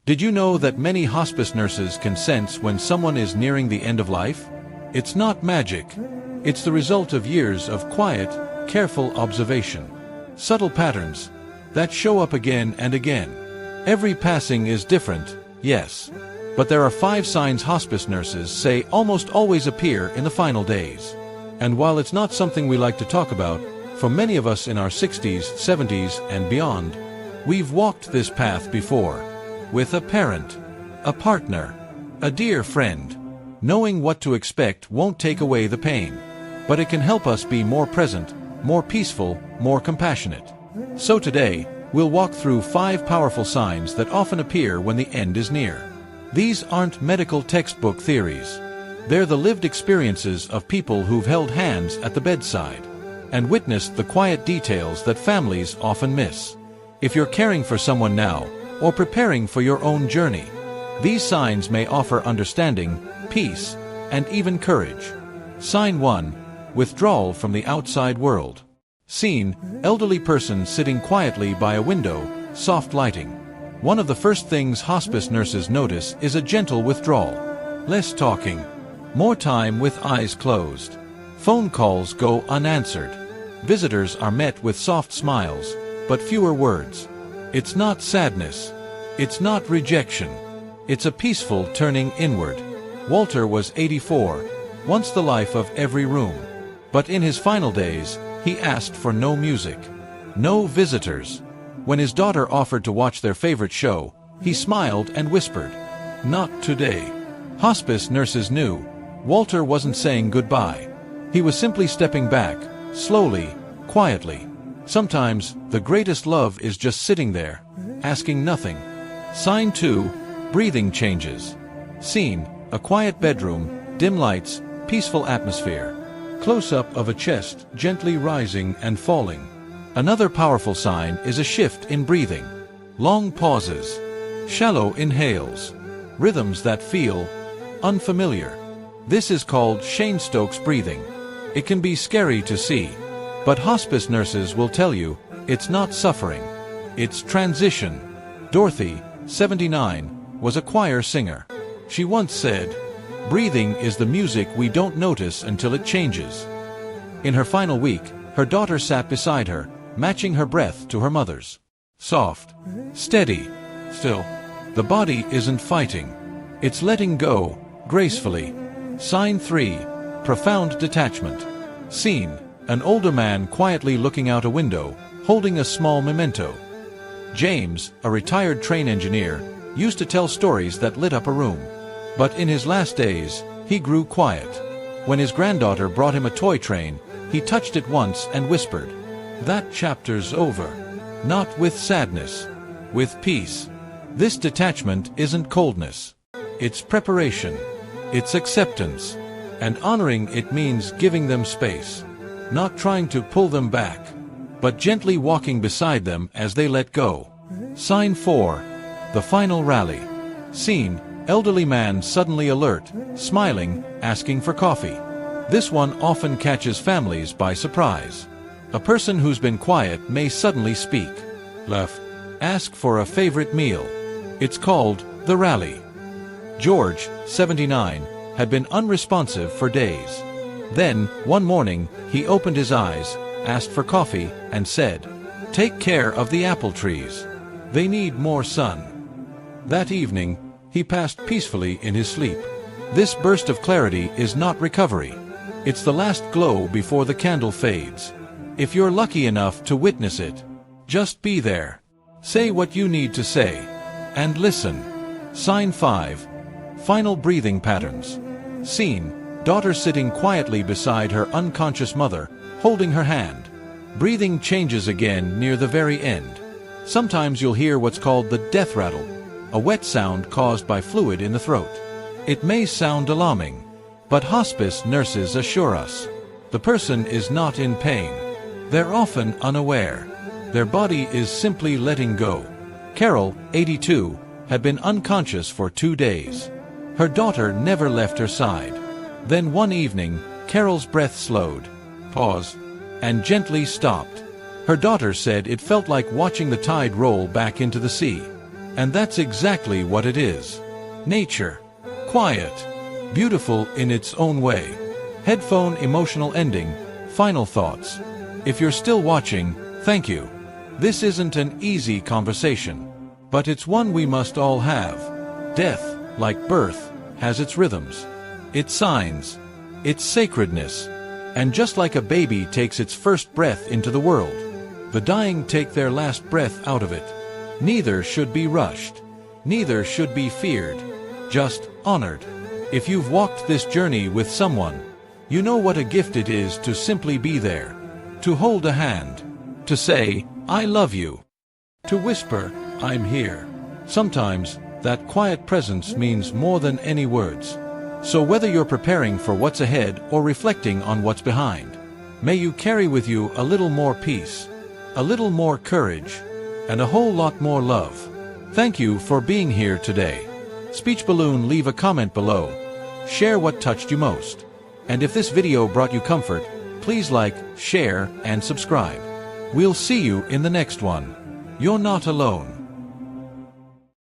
Did you know that many hospice nurses can sense when someone is nearing the end of life? It's not magic. It's the result of years of quiet, careful observation. Subtle patterns that show up again and again. Every passing is different, yes. But there are 5 signs hospice nurses say almost always appear in the final days. And while it's not something we like to talk about, for many of us in our 60s, 70s, and beyond, we've walked this path before. With a parent, a partner, a dear friend. Knowing what to expect won't take away the pain, but it can help us be more present, more peaceful, more compassionate. So today, we'll walk through 5 powerful signs that often appear when the end is near. These aren't medical textbook theories. They're the lived experiences of people who've held hands at the bedside and witnessed the quiet details that families often miss. If you're caring for someone now, or preparing for your own journey, these signs may offer understanding, peace, and even courage. Sign 1. Withdrawal from the outside world. Scene: elderly person sitting quietly by a window, soft lighting. One of the first things hospice nurses notice is a gentle withdrawal. Less talking. More time with eyes closed. Phone calls go unanswered. Visitors are met with soft smiles, but fewer words. It's not sadness. It's not rejection. It's a peaceful turning inward. Walter was 84, once the life of every room. But in his final days, he asked for no music, no visitors. When his daughter offered to watch their favorite show, he smiled and whispered, "Not today." Hospice nurses knew Walter wasn't saying goodbye. He was simply stepping back, slowly, quietly. Sometimes, the greatest love is just sitting there, asking nothing. Sign 2. Breathing changes. Scene: a quiet bedroom, dim lights, peaceful atmosphere. Close-up of a chest gently rising and falling. Another powerful sign is a shift in breathing. Long pauses, shallow inhales, rhythms that feel unfamiliar. This is called Cheyne-Stokes breathing. It can be scary to see, but hospice nurses will tell you it's not suffering, it's transition. Dorothy, 79, was a choir singer. She once said, "Breathing is the music we don't notice until it changes." In her final week, her daughter sat beside her, matching her breath to her mother's. Soft, steady, still. The body isn't fighting. It's letting go, gracefully. Sign 3. Profound detachment. Scene: an older man quietly looking out a window, holding a small memento. James, a retired train engineer, used to tell stories that lit up a room. But in his last days, he grew quiet. When his granddaughter brought him a toy train, he touched it once and whispered, "That chapter's over." Not with sadness, with peace. This detachment isn't coldness. It's preparation. It's acceptance. And honoring it means giving them space. Not trying to pull them back, but gently walking beside them as they let go. Sign 4. The final rally. Scene: elderly man suddenly alert, smiling, asking for coffee. This one often catches families by surprise. A person who's been quiet may suddenly speak. Laugh. Ask for a favorite meal. It's called the rally. George, 79, had been unresponsive for days. Then, one morning, he opened his eyes, asked for coffee, and said, "Take care of the apple trees. They need more sun." That evening, he passed peacefully in his sleep. This burst of clarity is not recovery. It's the last glow before the candle fades. If you're lucky enough to witness it, just be there. Say what you need to say. And listen. Sign 5. Final breathing patterns. Scene: daughter sitting quietly beside her unconscious mother, holding her hand. Breathing changes again near the very end. Sometimes you'll hear what's called the death rattle, a wet sound caused by fluid in the throat. It may sound alarming, but hospice nurses assure us the person is not in pain. They're often unaware. Their body is simply letting go. Carol, 82, had been unconscious for 2 days. Her daughter never left her side. Then one evening, Carol's breath slowed, paused, and gently stopped. Her daughter said it felt like watching the tide roll back into the sea. And that's exactly what it is. Nature. Quiet. Beautiful in its own way. Headphone emotional ending. Final thoughts. If you're still watching, thank you. This isn't an easy conversation, but it's one we must all have. Death, like birth, has its rhythms, its signs, its sacredness. And just like a baby takes its first breath into the world, the dying take their last breath out of it. Neither should be rushed. Neither should be feared. Just honored. If you've walked this journey with someone, you know what a gift it is to simply be there. To hold a hand. To say, I love you. To whisper, I'm here. Sometimes, that quiet presence means more than any words. So whether you're preparing for what's ahead or reflecting on what's behind, may you carry with you a little more peace, a little more courage, and a whole lot more love. Thank you for being here today. Speech Balloon, leave a comment below. Share what touched you most. And if this video brought you comfort, please like, share, and subscribe. We'll see you in the next one. You're not alone.